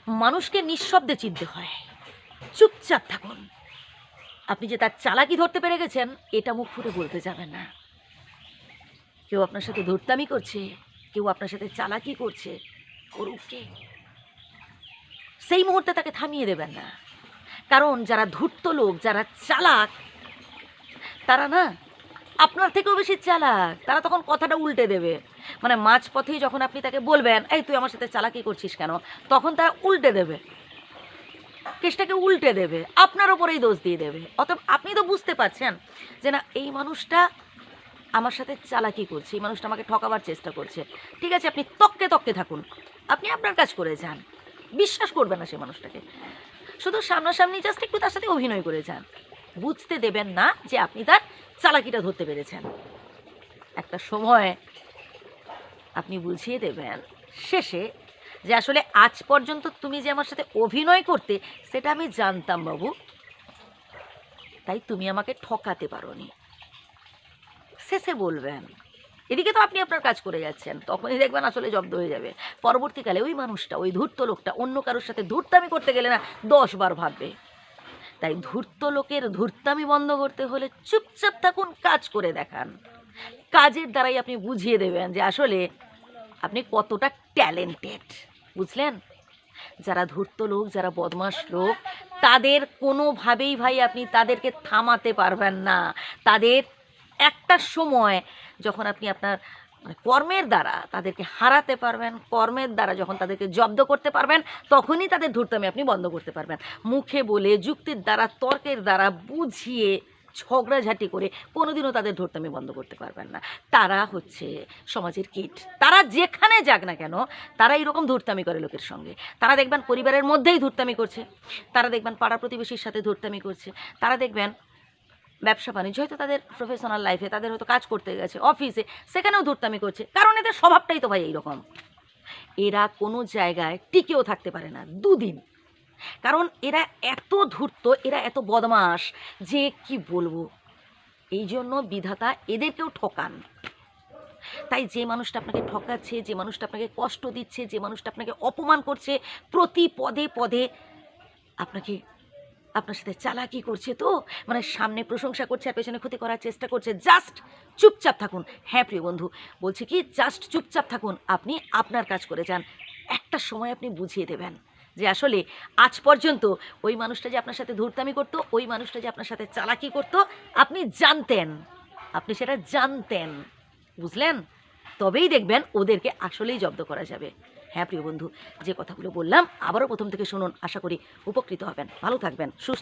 মানুষকে নিঃশব্দে চিনতে হয়। চুপচাপ থাকুন। আপনি যে তার চালাকি ধরতে পেরে গেছেন এটা মুখ ফুটে বলতে যাবেন না। কেউ আপনার সাথে ধূর্তামি করছে, কেউ আপনার সাথে চালাকি করছে, করুক কে, সেই মুহূর্তে তাকে থামিয়ে দেবেন না। কারণ যারা ধূর্ত লোক, যারা চালাক, তারা না আপনার থেকেও বেশি চালাক। তারা তখন কথাটা উল্টে দেবে। মানে মাঝপথেই যখন আপনি তাকে বলবেন এই তুই আমার সাথে চালাকি করছিস কেন, তখন তারা উল্টে দেবে, কেসটাকে উল্টে দেবে, আপনার ওপরেই দোষ দিয়ে দেবে। অতএব আপনি তো বুঝতে পারছেন যে না এই মানুষটা আমার সাথে চালাকি করছে, এই মানুষটা আমাকে ঠকাবার চেষ্টা করছে। ঠিক আছে, আপনি তককে তককে থাকুন, আপনি আপনার কাজ করে যান, বিশ্বাস করবেন না সে মানুষটাকে। শুধু সামনাসামনি জাস্ট একটু তার সাথে অভিনয় করে যান, বুঝতে দেবেন না যে আপনি তার চালাকিটা ধরতে পেরেছেন। একটা সময় আপনি বুঝিয়ে দেবেন শেষে যে আসলে আজ পর্যন্ত তুমি যে আমার সাথে অভিনয় করতে সেটা আমি জানতাম বাবু, তাই তুমি আমাকে ঠকাতে পারোনি। শেষে বলবেন। এদিকে তো আপনি আপনার কাজ করে যাচ্ছেন, তখনই দেখবেন আসলে জব্দ হয়ে যাবে। পরবর্তীকালে ওই মানুষটা, ওই ধূর্ত লোকটা অন্য কারোর সাথে ধূর্তামি করতে গেলে না 10 বার ভাববে। তাই ধূর্ত লোকের ধূর্তামি বন্ধ করতে হলে চুপচাপ থাকুন, কাজ করে দেখান। কাজের দ্বারাই আপনি বুঝিয়ে দেবেন যে আসলে আপনি কতটা ট্যালেন্টেড, বুঝলেন? যারা ধূর্ত লোক, যারা বদমাশ লোক, তাদের কোনোভাবেই ভাই আপনি তাদেরকে থামাতে পারবেন না। তাদের একটা সময় যখন আপনি আপনার কর্মের দ্বারা তাদেরকে হারাতে পারবেন, কর্মের দ্বারা যখন তাদেরকে জব্দ করতে পারবেন, তখনই তাদের ধূর্তামি আপনি বন্ধ করতে পারবেন। মুখে বলে, যুক্তির দ্বারা, তর্কের দ্বারা বুঝিয়ে, ঝগড়াঝাটি করে কোনোদিনও তাদের ধূর্তামি বন্ধ করতে পারবেন না। তারা হচ্ছে সমাজের কীট। তারা যেখানে যাক না কেন তারা এইরকম ধূর্তামি করে লোকের সঙ্গে। তারা দেখবেন পরিবারের মধ্যেই ধূর্তামি করছে, তারা দেখবেন পাড়া প্রতিবেশীর সাথে ধূর্তামি করছে, তারা দেখবেন ব্যবসা বাণিজ্য, হয়তো তাদের প্রফেশনাল লাইফে, তাদের হয়তো কাজ করতে গেছে অফিসে, সেখানেও ধূর্তামি করছে। কারণ এদের স্বভাবটাই তো ভাই এইরকম। এরা কোনো জায়গায় টিকেও থাকতে পারে না 2 দিন। কারণ এরা এত ধূর্ত, এরা এত বদমাশ যে কি বলবো। এই জন্য বিধাতা এদেরকেও ঠকান। তাই যে মানুষটা আপনাকে ঠকাচ্ছে, যে মানুষটা আপনাকে কষ্ট দিচ্ছে, যে মানুষটা আপনাকে অপমান করছে, প্রতি পদে পদে আপনাকে, আপনার সাথে চালাকি করছে, তো মানে সামনে প্রশংসা করছে আর পেছনে ক্ষতি করার চেষ্টা করছে, জাস্ট চুপচাপ থাকুন। হ্যাঁ প্রিয় বন্ধু, বলছি কি জাস্ট চুপচাপ থাকুন, আপনি আপনার কাজ করে যান। একটা সময় আপনি বুঝিয়ে দেবেন যে আসলে আজ পর্যন্ত ওই মানুষটা যে আপনার সাথে ধূর্তামি করতো, ওই মানুষটা যে আপনার সাথে চালাকি করতো, আপনি জানতেন, আপনি সেটা জানতেন, বুঝলেন? তবেই দেখবেন ওদেরকে আসলেই জব্দ করা যাবে। হ্যাঁ প্রিয় বন্ধু, যে কথাগুলো বললাম আবারও প্রথম থেকে শুনুন, আশা করি উপকৃত হবেন। ভালো থাকবেন, সুস্থ